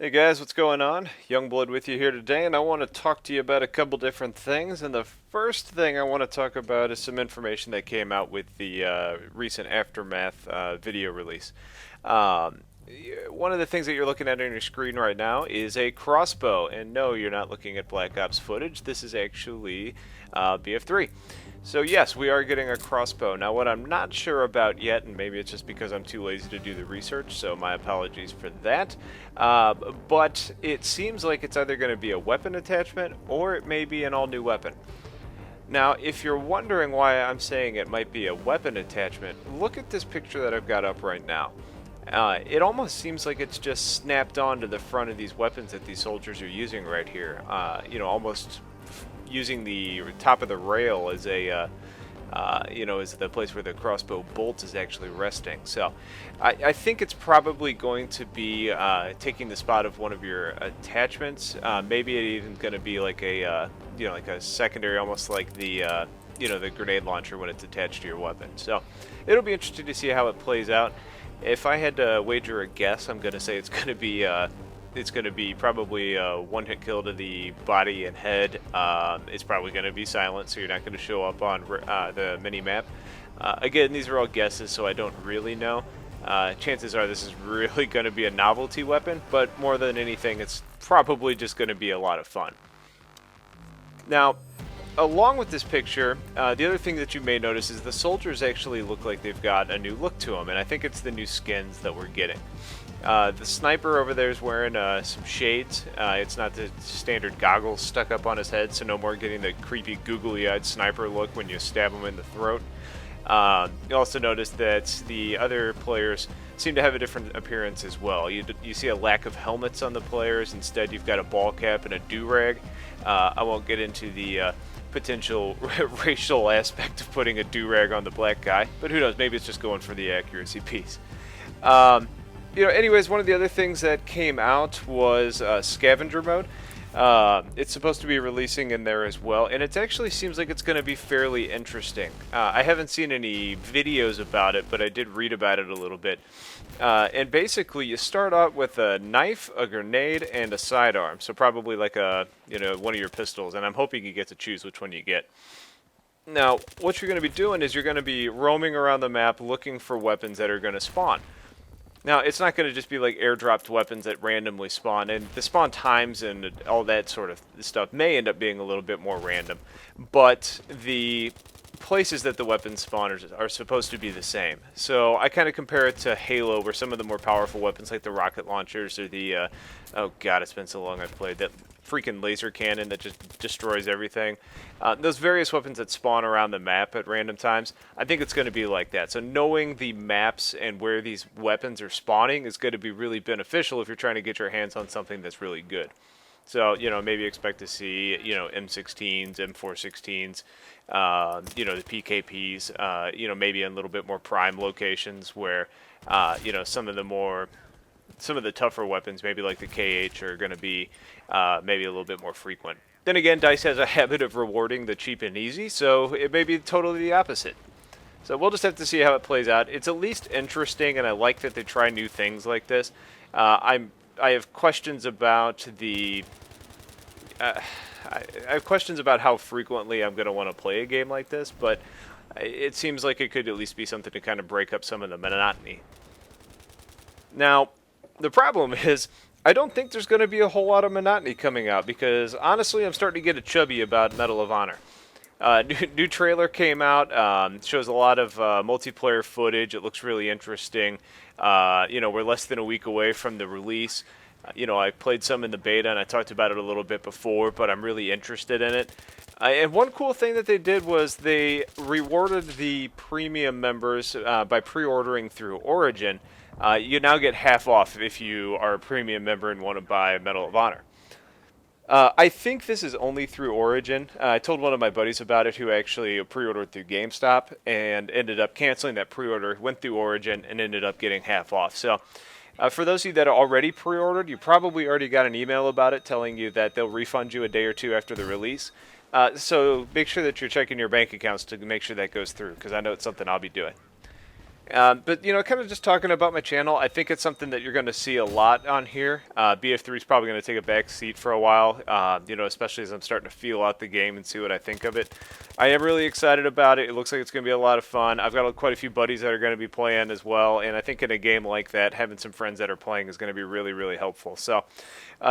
Hey guys, what's going on? Youngblood with you here today, and I want to talk to you about a couple different things. And the first thing I want to talk about is some information that came out with the recent Aftermath video release. Um, One of the things that you're looking at on your screen right now is a crossbow, and no, you're not looking at Black Ops footage. This is actually BF3. So yes, we are getting a crossbow. Now what I'm not sure about yet, and maybe it's just because I'm too lazy to do the research, so my apologies for that, but it seems like it's either going to be a weapon attachment or it may be an all-new weapon. Now, if you're wondering why I'm saying it might be a weapon attachment, look at this picture that I've got up right now. It almost seems like it's just snapped onto the front of these weapons that these soldiers are using right here. Almost using the top of the rail as a, as the place where the crossbow bolt is actually resting. So, I think it's probably going to be taking the spot of one of your attachments. Maybe it even going to be like a, like a secondary, almost like the, the grenade launcher when it's attached to your weapon. So, it'll be interesting to see how it plays out. If I had to wager a guess, I'm going to say it's going to be probably a one-hit kill to the body and head. It's probably going to be silent, so you're not going to show up on the mini-map. Again, these are all guesses, so I don't really know. Chances are this is really going to be a novelty weapon, but more than anything, it's probably just going to be a lot of fun. Now, along with this picture, the other thing that you may notice is the soldiers actually look like they've got a new look to them, and I think it's the new skins that we're getting. The sniper over there is wearing some shades. It's not the standard goggles stuck up on his head, so no more getting the creepy googly-eyed sniper look when you stab him in the throat. You also notice that the other players seem to have a different appearance as well. You see a lack of helmets on the players. Instead, you've got a ball cap and a do-rag. I won't get into the potential racial aspect of putting a do-rag on the black guy, but who knows, maybe it's just going for the accuracy piece. Anyways, one of the other things that came out was Scavenger Mode. It's supposed to be releasing in there as well, and it actually seems like it's going to be fairly interesting. I haven't seen any videos about it, but I did read about it a little bit. And basically, you start out with a knife, a grenade, and a sidearm. So probably like one of your pistols, and I'm hoping you get to choose which one you get. Now, what you're going to be doing is you're going to be roaming around the map looking for weapons that are going to spawn. Now, it's not going to just be like airdropped weapons that randomly spawn, and the spawn times and all that sort of stuff may end up being a little bit more random, but the places that the weapons spawn are supposed to be the same. So I kind of compare it to Halo, where some of the more powerful weapons like the rocket launchers or the, oh god, it's been so long I've played, that freaking laser cannon that just destroys everything. Those various weapons that spawn around the map at random times, I think it's going to be like that. So knowing the maps and where these weapons are spawning is going to be really beneficial if you're trying to get your hands on something that's really good. So, maybe expect to see, M16s, M416s, the PKPs, maybe in a little bit more prime locations where, some of the tougher weapons, maybe like the KH, are going to be maybe a little bit more frequent. Then again, DICE has a habit of rewarding the cheap and easy, so it may be totally the opposite. So we'll just have to see how it plays out. It's at least interesting, and I like that they try new things like this. I have questions about the... I have questions about how frequently I'm going to want to play a game like this, but it seems like it could at least be something to kind of break up some of the monotony. Now, the problem is, I don't think there's going to be a whole lot of monotony coming out, because honestly, I'm starting to get a chubby about Medal of Honor. New trailer came out, shows a lot of multiplayer footage. It looks really interesting. We're less than a week away from the release. I played some in the beta, and I talked about it a little bit before, but I'm really interested in it. And one cool thing that they did was they rewarded the premium members by pre-ordering through Origin. You now get half off if you are a premium member and want to buy Medal of Honor. I think this is only through Origin. I told one of my buddies about it who actually pre-ordered through GameStop and ended up canceling that pre-order, went through Origin, and ended up getting half off. So for those of you that are already pre-ordered, you probably already got an email about it telling you that they'll refund you a day or two after the release. So make sure that you're checking your bank accounts to make sure that goes through, because I know it's something I'll be doing. But, you know, kind of just talking about my channel, I think it's something that you're going to see a lot on here. BF3 is probably going to take a back seat for a while, you know, especially as I'm starting to feel out the game and see what I think of it. I am really excited about it. It looks like it's going to be a lot of fun. I've got quite a few buddies that are going to be playing as well, and I think in a game like that, having some friends that are playing is going to be really, really helpful. So,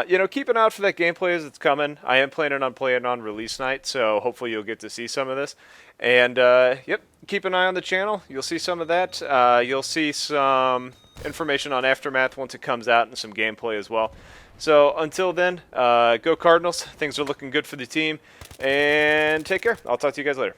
you know, keep an eye out for that gameplay as it's coming. I am planning on playing on release night, so hopefully you'll get to see some of this. And, yep, keep an eye on the channel. You'll see some of that. You'll see some information on Aftermath once it comes out and some gameplay as well. So until then, go Cardinals. Things are looking good for the team. And take care. I'll talk to you guys later.